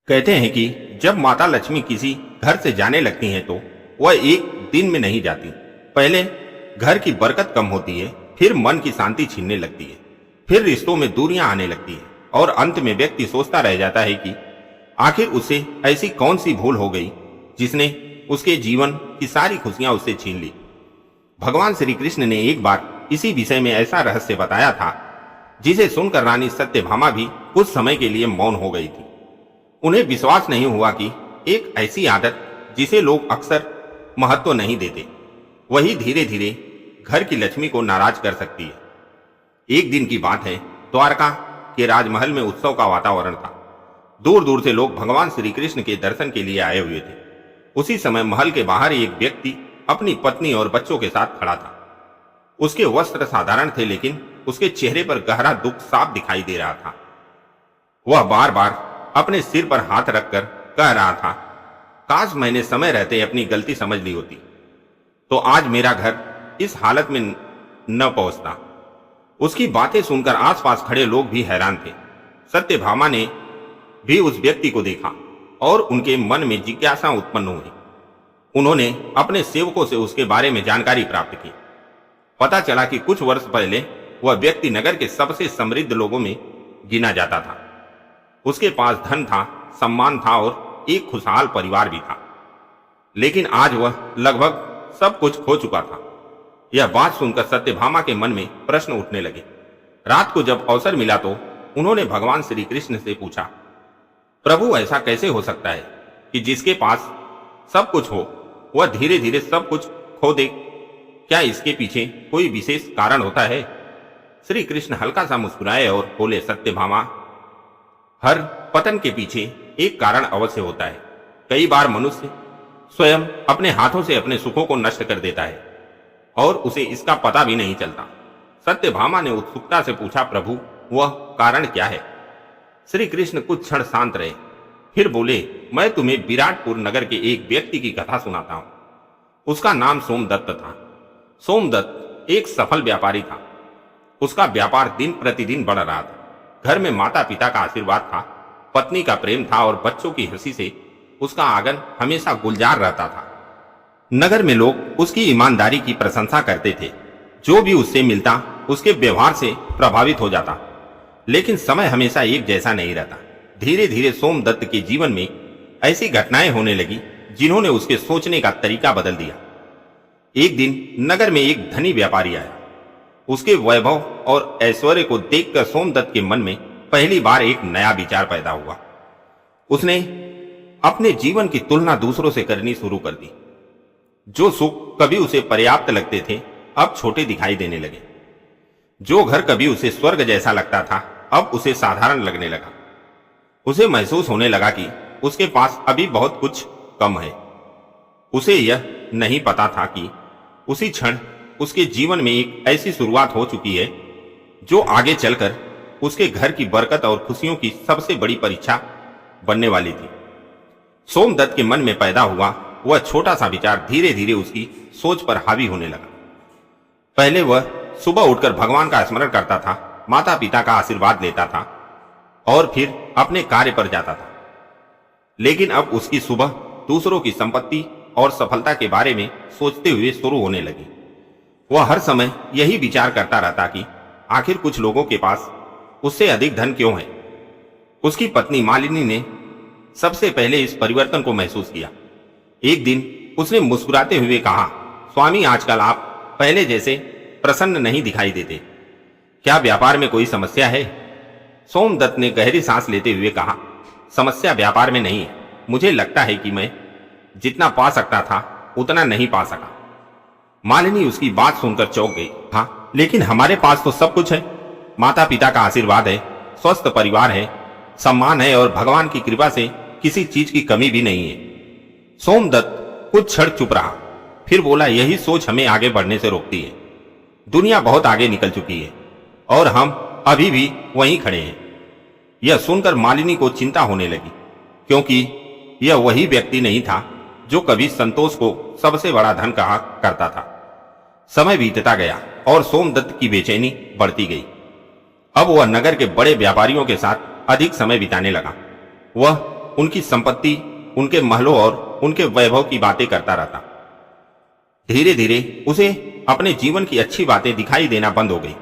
कहते हैं कि जब माता लक्ष्मी किसी घर से जाने लगती हैं तो वह एक दिन में नहीं जाती। पहले घर की बरकत कम होती है, फिर मन की शांति छीनने लगती है, फिर रिश्तों में दूरियां आने लगती है और अंत में व्यक्ति सोचता रह जाता है कि आखिर उससे ऐसी कौन सी भूल हो गई जिसने उसके जीवन की सारी खुशियां उससे छीन ली। भगवान श्री कृष्ण ने एक बार इसी विषय में ऐसा रहस्य बताया था जिसे सुनकर रानी सत्यभामा भी कुछ समय के लिए मौन हो गई थी। उन्हें विश्वास नहीं हुआ कि एक ऐसी आदत जिसे लोग अक्सर महत्व नहीं देते, वही धीरे धीरे घर की लक्ष्मी को नाराज कर सकती है। एक दिन की बात है, द्वारका के राजमहल में उत्सव का वातावरण था। दूर दूर से लोग भगवान श्री कृष्ण के दर्शन के लिए आए हुए थे। उसी समय महल के बाहर एक व्यक्ति अपनी पत्नी और बच्चों के साथ खड़ा था। उसके वस्त्र साधारण थे, लेकिन उसके चेहरे पर गहरा दुख साफ दिखाई दे रहा था। वह बार बार अपने सिर पर हाथ रखकर कह रहा था, काश मैंने समय रहते अपनी गलती समझ ली होती तो आज मेरा घर इस हालत में न पहुंचता। उसकी बातें सुनकर आसपास खड़े लोग भी हैरान थे। सत्यभामा ने भी उस व्यक्ति को देखा और उनके मन में जिज्ञासा उत्पन्न हुई। उन्होंने अपने सेवकों से उसके बारे में जानकारी प्राप्त की। पता चला कि कुछ वर्ष पहले वह व्यक्ति नगर के सबसे समृद्ध लोगों में गिना जाता था। उसके पास धन था, सम्मान था और एक खुशहाल परिवार भी था, लेकिन आज वह लगभग सब कुछ खो चुका था। यह बात सुनकर सत्यभामा के मन में प्रश्न उठने लगे। रात को जब अवसर मिला तो उन्होंने भगवान श्री कृष्ण से पूछा, प्रभु ऐसा कैसे हो सकता है कि जिसके पास सब कुछ हो वह धीरे धीरे सब कुछ खो दे? क्या इसके पीछे कोई विशेष कारण होता है? श्री कृष्ण हल्का सा मुस्कुराए और बोले, सत्यभामा, हर पतन के पीछे एक कारण अवश्य होता है। कई बार मनुष्य स्वयं अपने हाथों से अपने सुखों को नष्ट कर देता है और उसे इसका पता भी नहीं चलता। सत्यभामा ने उत्सुकता से पूछा, प्रभु वह कारण क्या है? श्री कृष्ण कुछ क्षण शांत रहे, फिर बोले, मैं तुम्हें विराटपुर नगर के एक व्यक्ति की कथा सुनाता हूं। उसका नाम सोमदत्त था। सोमदत्त एक सफल व्यापारी था। उसका व्यापार दिन प्रतिदिन बढ़ रहा था। घर में माता पिता का आशीर्वाद था, पत्नी का प्रेम था और बच्चों की हंसी से उसका आंगन हमेशा गुलजार रहता था। नगर में लोग उसकी ईमानदारी की प्रशंसा करते थे। जो भी उससे मिलता उसके व्यवहार से प्रभावित हो जाता। लेकिन समय हमेशा एक जैसा नहीं रहता। धीरे धीरे सोमदत्त के जीवन में ऐसी घटनाएं होने लगी जिन्होंने उसके सोचने का तरीका बदल दिया। एक दिन नगर में एक धनी व्यापारी आया। उसके वैभव और ऐश्वर्य को देखकर सोमदत्त के मन में पहली बार एक नया विचार पैदा हुआ। उसने अपने जीवन की तुलना दूसरों से करनी शुरू कर दी। जो सुख कभी उसे पर्याप्त लगते थे अब छोटे दिखाई देने लगे। जो घर कभी उसे स्वर्ग जैसा लगता था अब उसे साधारण लगने लगा। उसे महसूस होने लगा कि उसके पास अभी बहुत कुछ कम है। उसे यह नहीं पता था कि उसी क्षण उसके जीवन में एक ऐसी शुरुआत हो चुकी है जो आगे चलकर उसके घर की बरकत और खुशियों की सबसे बड़ी परीक्षा बनने वाली थी। सोमदत्त के मन में पैदा हुआ वह छोटा सा विचार धीरे धीरे उसकी सोच पर हावी होने लगा। पहले वह सुबह उठकर भगवान का स्मरण करता था, माता पिता का आशीर्वाद लेता था और फिर अपने कार्य पर जाता था। लेकिन अब उसकी सुबह दूसरों की संपत्ति और सफलता के बारे में सोचते हुए शुरू होने लगी। वह हर समय यही विचार करता रहता कि आखिर कुछ लोगों के पास उससे अधिक धन क्यों है। उसकी पत्नी मालिनी ने सबसे पहले इस परिवर्तन को महसूस किया। एक दिन उसने मुस्कुराते हुए कहा, स्वामी, आजकल आप पहले जैसे प्रसन्न नहीं दिखाई देते। क्या व्यापार में कोई समस्या है? सोमदत्त ने गहरी सांस लेते हुए कहा, समस्या व्यापार में नहीं है। मुझे लगता है कि मैं जितना पा सकता था उतना नहीं पा सका। मालिनी उसकी बात सुनकर चौंक गई। हाँ, लेकिन हमारे पास तो सब कुछ है। माता पिता का आशीर्वाद है, स्वस्थ परिवार है, सम्मान है और भगवान की कृपा से किसी चीज की कमी भी नहीं है। सोमदत्त कुछ क्षण चुप रहा, फिर बोला, यही सोच हमें आगे बढ़ने से रोकती है। दुनिया बहुत आगे निकल चुकी है और हम अभी भी वहीं खड़े हैं। यह सुनकर मालिनी को चिंता होने लगी, क्योंकि यह वही व्यक्ति नहीं था जो कभी संतोष को सबसे बड़ा धन कहा करता था। समय बीतता गया और सोमदत्त की बेचैनी बढ़ती गई। अब वह नगर के बड़े व्यापारियों के साथ अधिक समय बिताने लगा। वह उनकी संपत्ति, उनके महलों और उनके वैभव की बातें करता रहता। धीरे धीरे उसे अपने जीवन की अच्छी बातें दिखाई देना बंद हो गई।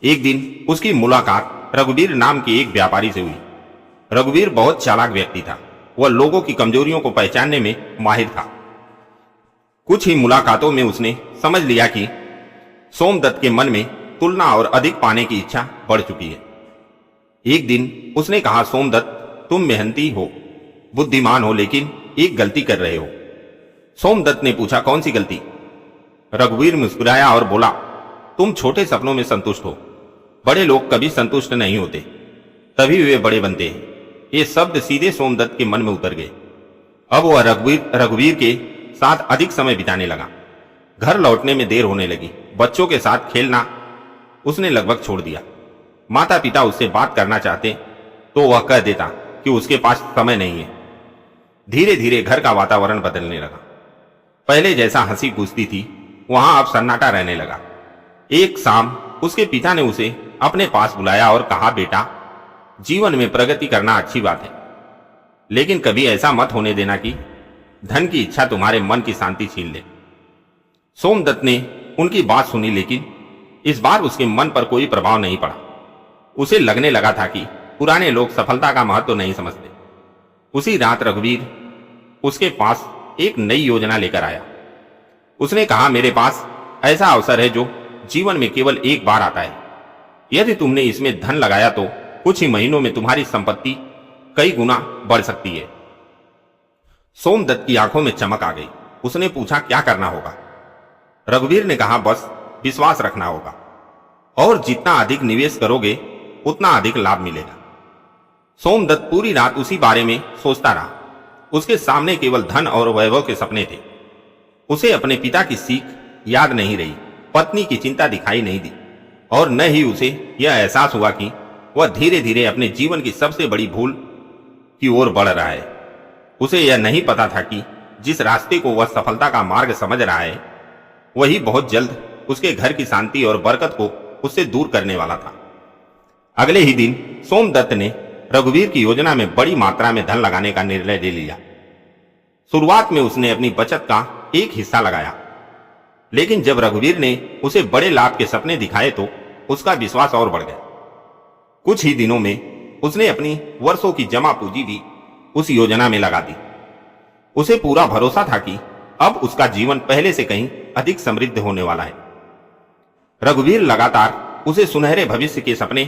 एक दिन उसकी मुलाकात रघुवीर नाम के एक व्यापारी से हुई। रघुवीर बहुत चालाक व्यक्ति था। वह लोगों की कमजोरियों को पहचानने में माहिर था। कुछ ही मुलाकातों में उसने समझ लिया कि सोमदत्त के मन में तुलना और अधिक पाने की इच्छा बढ़ चुकी है। एक दिन उसने कहा, सोमदत्त, तुम मेहनती हो, बुद्धिमान हो, लेकिन एक गलती कर रहे हो। सोमदत्त ने पूछा, कौन सी गलती? रघुवीर मुस्कुराया और बोला, तुम छोटे सपनों में संतुष्ट हो। बड़े लोग कभी संतुष्ट नहीं होते, तभी वे बड़े बनते हैं। ये शब्द सीधे सोमदत्त के मन में उतर गए। अब वह रघुवीर के साथ अधिक समय बिताने लगा। घर लौटने में देर होने लगी। बच्चों के साथ खेलना उसने लगभग छोड़ दिया। माता पिता उससे बात करना चाहते तो वह कह देता कि उसके पास समय नहीं है। धीरे धीरे घर का वातावरण बदलने लगा। पहले जैसा हंसी गूंजती थी, वहां अब सन्नाटा रहने लगा। एक शाम उसके पिता ने उसे अपने पास बुलाया और कहा, बेटा, जीवन में प्रगति करना अच्छी बात है, लेकिन कभी ऐसा मत होने देना कि धन की इच्छा तुम्हारे मन की शांति छीन ले। सोमदत्त ने उनकी बात सुनी, लेकिन इस बार उसके मन पर कोई प्रभाव नहीं पड़ा। उसे लगने लगा था कि पुराने लोग सफलता का महत्व नहीं समझते। उसी रात रघुवीर उसके पास एक नई योजना लेकर आया। उसने कहा, मेरे पास ऐसा अवसर है जो जीवन में केवल एक बार आता है। यदि तुमने इसमें धन लगाया तो कुछ ही महीनों में तुम्हारी संपत्ति कई गुना बढ़ सकती है। सोमदत्त की आंखों में चमक आ गई। उसने पूछा, क्या करना होगा? रघुवीर ने कहा, बस विश्वास रखना होगा, और जितना अधिक निवेश करोगे उतना अधिक लाभ मिलेगा। सोमदत्त पूरी रात उसी बारे में सोचता रहा। उसके सामने केवल धन और वैभव के सपने थे। उसे अपने पिता की सीख याद नहीं रही, पत्नी की चिंता दिखाई नहीं दी, और न ही उसे यह एहसास हुआ कि वह धीरे धीरे अपने जीवन की सबसे बड़ी भूल की ओर बढ़ रहा है। उसे यह नहीं पता था कि जिस रास्ते को वह सफलता का मार्ग समझ रहा है, वही बहुत जल्द उसके घर की शांति और बरकत को उससे दूर करने वाला था। अगले ही दिन सोमदत्त ने रघुवीर की योजना में बड़ी मात्रा में धन लगाने का निर्णय ले लिया। शुरुआत में उसने अपनी बचत का एक हिस्सा लगाया, लेकिन जब रघुवीर ने उसे बड़े लाभ के सपने दिखाए तो उसका विश्वास और बढ़ गया। कुछ ही दिनों में उसने अपनी वर्षों की जमा पूंजी भी उस योजना में लगा दी। उसे पूरा भरोसा था कि अब उसका जीवन पहले से कहीं अधिक समृद्ध होने वाला है। रघुवीर लगातार उसे सुनहरे भविष्य के सपने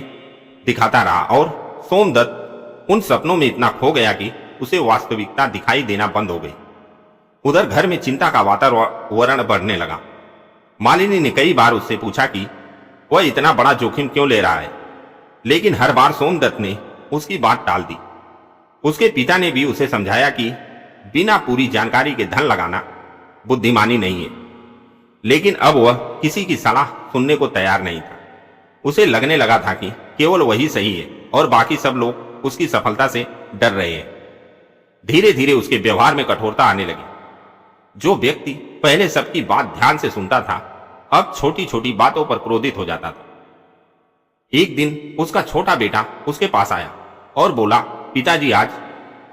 दिखाता रहा, और सोमदत्त उन सपनों में इतना खो गया कि उसे वास्तविकता दिखाई देना बंद हो गई। उधर घर में चिंता का वातावरण बढ़ने लगा। मालिनी ने कई बार उससे पूछा कि वह इतना बड़ा जोखिम क्यों ले रहा है, लेकिन हर बार सोमदत्त ने उसकी बात टाल दी। उसके पिता ने भी उसे समझाया कि बिना पूरी जानकारी के धन लगाना बुद्धिमानी नहीं है, लेकिन अब वह किसी की सलाह सुनने को तैयार नहीं था। उसे लगने लगा था कि केवल वही सही है और बाकी सब लोग उसकी सफलता से डर रहे हैं। धीरे धीरे उसके व्यवहार में कठोरता आने लगी। जो व्यक्ति पहले सबकी बात ध्यान से सुनता था, अब छोटी छोटी बातों पर क्रोधित हो जाता था। एक दिन उसका छोटा बेटा उसके पास आया और बोला, पिताजी, आज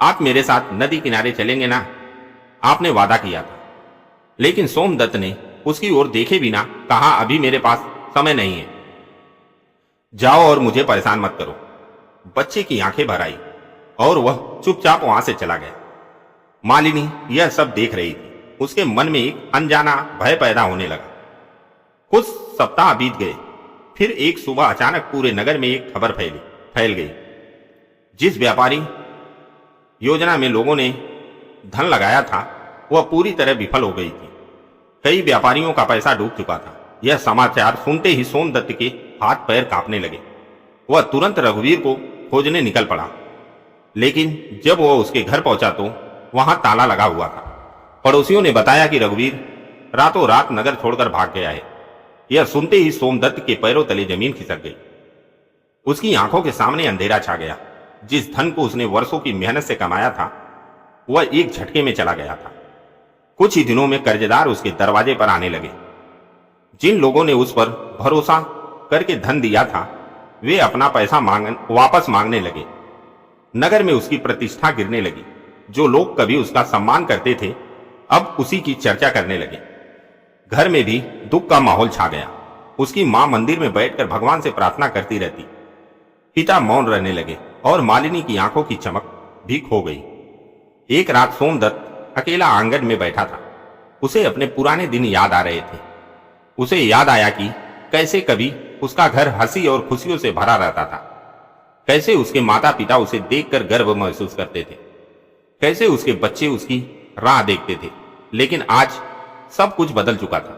आप मेरे साथ नदी किनारे चलेंगे ना? आपने वादा किया था। लेकिन सोमदत्त ने उसकी ओर देखे बिना कहा, अभी मेरे पास समय नहीं है, जाओ और मुझे परेशान मत करो। बच्चे की आंखें भर आई और वह चुपचाप वहां से चला गया। मालिनी यह सब देख रही थी। उसके मन में एक अनजाना भय पैदा होने लगा। कुछ सप्ताह बीत गए। फिर एक सुबह अचानक पूरे नगर में एक खबर फैल गई। जिस व्यापारी योजना में लोगों ने धन लगाया था, वह पूरी तरह विफल हो गई थी। कई व्यापारियों का पैसा डूब चुका था। यह समाचार सुनते ही सोमदत्त के हाथ पैर कांपने लगे। वह तुरंत रघुवीर को खोजने निकल पड़ा, लेकिन जब वह उसके घर पहुंचा तो वहां ताला लगा हुआ था। पड़ोसियों ने बताया कि रघुवीर रातों रात नगर छोड़कर भाग गया है। यह सुनते ही सोमदत्त के पैरों तले जमीन खिसक गई। उसकी आंखों के सामने अंधेरा छा गया। जिस धन को उसने वर्षों की मेहनत से कमाया था, वह एक झटके में चला गया था। कुछ ही दिनों में कर्जदार उसके दरवाजे पर आने लगे। जिन लोगों ने उस पर भरोसा करके धन दिया था, वे अपना पैसा वापस मांगने लगे। नगर में उसकी प्रतिष्ठा गिरने लगी। जो लोग कभी उसका सम्मान करते थे अब उसी की चर्चा करने लगे। घर में भी दुख का माहौल छा गया। उसकी मां मंदिर में बैठकर भगवान से प्रार्थना करती रहती। पिता मौन रहने लगे और मालिनी की आंखों की चमक भी खो गई। एक रात सोमदत्त अकेला आंगन में बैठा था। उसे अपने पुराने दिन याद आ रहे थे। उसे याद आया कि कैसे कभी उसका घर हंसी और खुशियों से भरा रहता था, कैसे उसके माता पिता उसे देखकर गर्व महसूस करते थे, कैसे उसके बच्चे उसकी राह देखते थे। लेकिन आज सब कुछ बदल चुका था।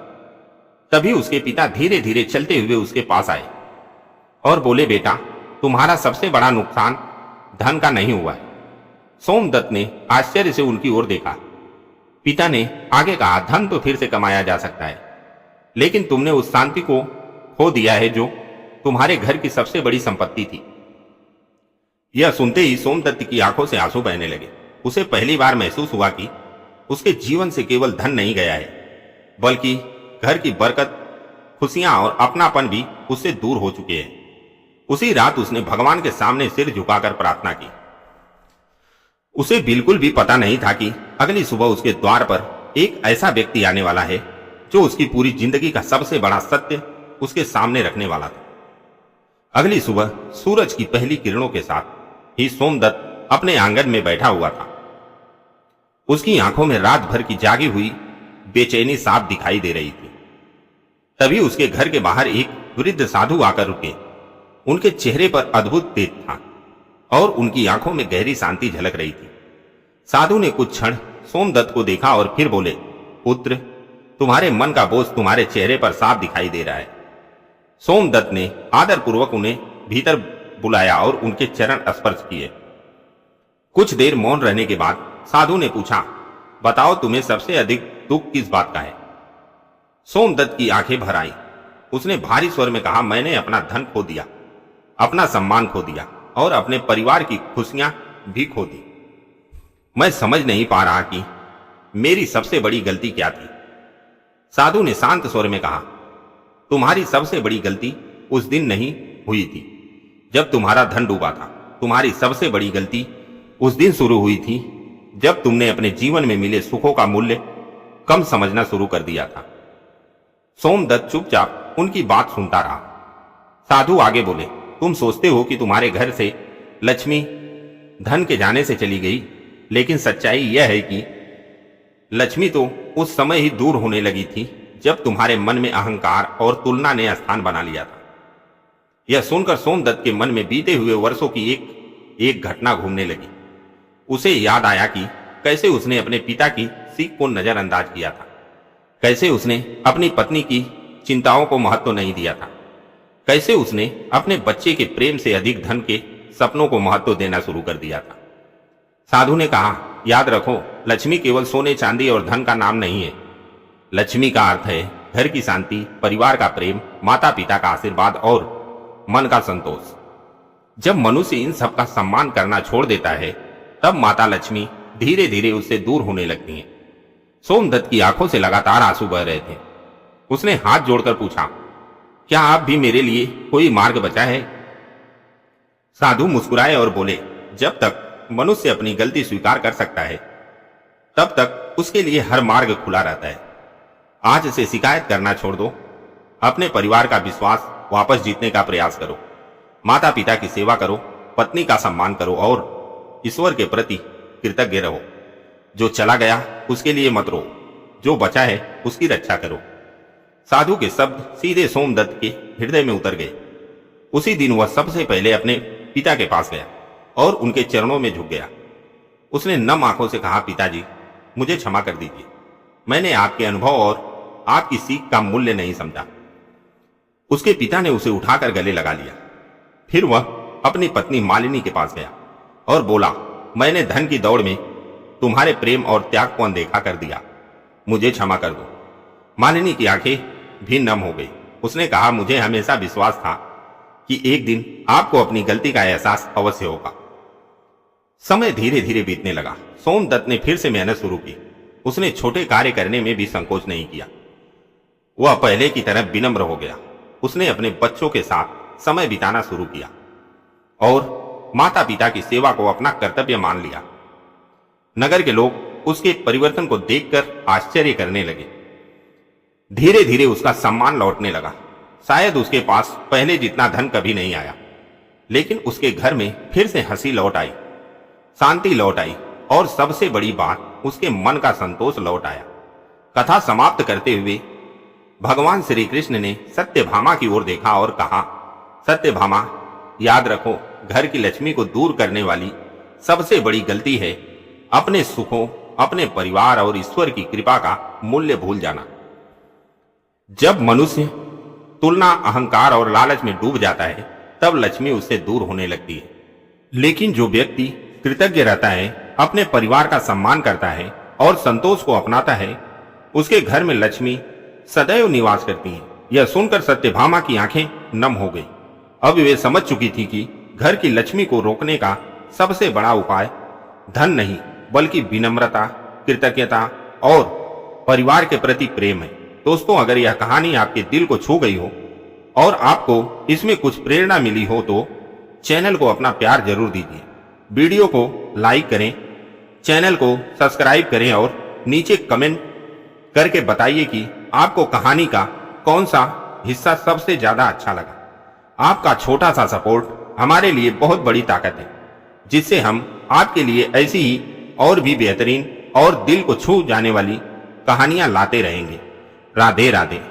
तभी उसके पिता धीरे धीरे चलते हुए उसके पास आए और बोले, बेटा, तुम्हारा सबसे बड़ा नुकसान धन का नहीं हुआ है। सोमदत्त ने आश्चर्य से उनकी ओर देखा। पिता ने आगे कहा, धन तो फिर से कमाया जा सकता है, लेकिन तुमने उस शांति को खो दिया है जो तुम्हारे घर की सबसे बड़ी संपत्ति थी। यह सुनते ही सोमदत्त की आंखों से आंसू बहने लगे। उसे पहली बार महसूस हुआ कि उसके जीवन से केवल धन नहीं गया है, बल्कि घर की बरकत, खुशियां और अपनापन भी उससे दूर हो चुके हैं। उसी रात उसने भगवान के सामने सिर झुकाकर प्रार्थना की। उसे बिल्कुल भी पता नहीं था कि अगली सुबह उसके द्वार पर एक ऐसा व्यक्ति आने वाला है जो उसकी पूरी जिंदगी का सबसे बड़ा सत्य उसके सामने रखने वाला था। अगली सुबह सूरज की पहली किरणों के साथ ही सोमदत्त अपने आंगन में बैठा हुआ था। उसकी आंखों में रात भर की जागी हुई बेचैनी साफ दिखाई दे रही थी। तभी उसके घर के बाहर एक वृद्ध साधु आकर रुके। उनके चेहरे पर अद्भुत तेज था और उनकी आंखों में गहरी शांति झलक रही थी। साधु ने कुछ क्षण सोमदत्त को देखा और फिर बोले, पुत्र, तुम्हारे मन का बोझ तुम्हारे चेहरे पर साफ दिखाई दे रहा है। सोमदत्त ने आदरपूर्वक उन्हें भीतर बुलाया और उनके चरण स्पर्श किए। कुछ देर मौन रहने के बाद साधु ने पूछा, बताओ, तुम्हें सबसे अधिक दुख किस बात का है? सोमदत्त की आंखें भर आईं। उसने भारी स्वर में कहा, मैंने अपना धन खो दिया, अपना सम्मान खो दिया और अपने परिवार की खुशियां भी खो दी। मैं समझ नहीं पा रहा कि मेरी सबसे बड़ी गलती क्या थी। साधु ने शांत स्वर में कहा, तुम्हारी सबसे बड़ी गलती उस दिन नहीं हुई थी जब तुम्हारा धन डूबा था। तुम्हारी सबसे बड़ी गलती उस दिन शुरू हुई थी जब तुमने अपने जीवन में मिले सुखों का मूल्य कम समझना शुरू कर दिया था। सोमदत्त चुपचाप उनकी बात सुनता रहा। साधु आगे बोले, तुम सोचते हो कि तुम्हारे घर से लक्ष्मी धन के जाने से चली गई, लेकिन सच्चाई यह है कि लक्ष्मी तो उस समय ही दूर होने लगी थी जब तुम्हारे मन में अहंकार और तुलना ने स्थान बना लिया था। यह सुनकर सोमदत्त के मन में बीते हुए वर्षों की एक घटना घूमने लगी। उसे याद आया कि कैसे उसने अपने पिता की सीख को नजरअंदाज किया था, कैसे उसने अपनी पत्नी की चिंताओं को महत्व नहीं दिया था, कैसे उसने अपने बच्चे के प्रेम से अधिक धन के सपनों को महत्व देना शुरू कर दिया था। साधु ने कहा, याद रखो, लक्ष्मी केवल सोने चांदी और धन का नाम नहीं है। लक्ष्मी का अर्थ है घर की शांति, परिवार का प्रेम, माता पिता का आशीर्वाद और मन का संतोष। जब मनुष्य इन सब का सम्मान करना छोड़ देता है, तब माता लक्ष्मी धीरे धीरे उससे दूर होने लगती हैं। सोमदत्त की आंखों से लगातार आंसू बह रहे थे। उसने हाथ जोड़कर पूछा, क्या आप भी मेरे लिए कोई मार्ग बचा है? साधु मुस्कुराए और बोले, जब तक मनुष्य अपनी गलती स्वीकार कर सकता है, तब तक उसके लिए हर मार्ग खुला रहता है। आज से शिकायत करना छोड़ दो, अपने परिवार का विश्वास वापस जीतने का प्रयास करो, माता पिता की सेवा करो, पत्नी का सम्मान करो और ईश्वर के प्रति कृतज्ञ रहो। जो चला गया उसके लिए मत रो, जो बचा है उसकी रक्षा करो। साधु के शब्द सीधे सोमदत्त के हृदय में उतर गए। उसी दिन वह सबसे पहले अपने पिता के पास गया और उनके चरणों में झुक गया। उसने नम आंखों से कहा, पिताजी, मुझे क्षमा कर दीजिए। मैंने आपके अनुभव और आपकी सीख का मूल्य नहीं समझा। उसके पिता ने उसे उठाकर गले लगा लिया। फिर वह अपनी पत्नी मालिनी के पास गया और बोला, मैंने धन की दौड़ में तुम्हारे प्रेम और त्याग को अनदेखा कर दिया, मुझे क्षमा कर दो। मालिनी की आंखें भी नम हो गई। उसने कहा, मुझे हमेशा विश्वास था कि एक दिन आपको अपनी गलती का एहसास अवश्य होगा। समय धीरे धीरे बीतने लगा। सोमदत्त ने फिर से मेहनत शुरू की। उसने छोटे कार्य करने में भी संकोच नहीं किया। वह पहले की तरह विनम्र हो गया। उसने अपने बच्चों के साथ समय बिताना शुरू किया और माता पिता की सेवा को अपना कर्तव्य मान लिया। नगर के लोग उसके परिवर्तन को देखकर आश्चर्य करने लगे। धीरे धीरे उसका सम्मान लौटने लगा। शायद उसके पास पहले जितना धन कभी नहीं आया, लेकिन उसके घर में फिर से हंसी लौट आई, शांति लौट आई और सबसे बड़ी बात, उसके मन का संतोष लौट आया। कथा समाप्त करते हुए भगवान श्री कृष्ण ने सत्यभामा की ओर देखा और कहा, सत्यभामा, याद रखो, घर की लक्ष्मी को दूर करने वाली सबसे बड़ी गलती है अपने सुखों, अपने परिवार और ईश्वर की कृपा का मूल्य भूल जाना। जब मनुष्य तुलना, अहंकार और लालच में डूब जाता है, तब लक्ष्मी उससे दूर होने लगती है। लेकिन जो व्यक्ति कृतज्ञ रहता है, अपने परिवार का सम्मान करता है और संतोष को अपनाता है, उसके घर में लक्ष्मी सदैव निवास करती है। यह सुनकर सत्यभामा की आंखें नम हो गई। अब वे समझ चुकी थी कि घर की लक्ष्मी को रोकने का सबसे बड़ा उपाय धन नहीं, बल्कि विनम्रता, कृतज्ञता और परिवार के प्रति प्रेम है। दोस्तों, अगर यह कहानी आपके दिल को छू गई हो और आपको इसमें कुछ प्रेरणा मिली हो तो चैनल को अपना प्यार जरूर दीजिए। वीडियो को लाइक करें, चैनल को सब्सक्राइब करें और नीचे कमेंट करके बताइए कि आपको कहानी का कौन सा हिस्सा सबसे ज्यादा अच्छा लगा। आपका छोटा सा सपोर्ट हमारे लिए बहुत बड़ी ताकत है, जिससे हम आपके लिए ऐसी ही और भी बेहतरीन और दिल को छू जाने वाली कहानियां लाते रहेंगे। राधे राधे।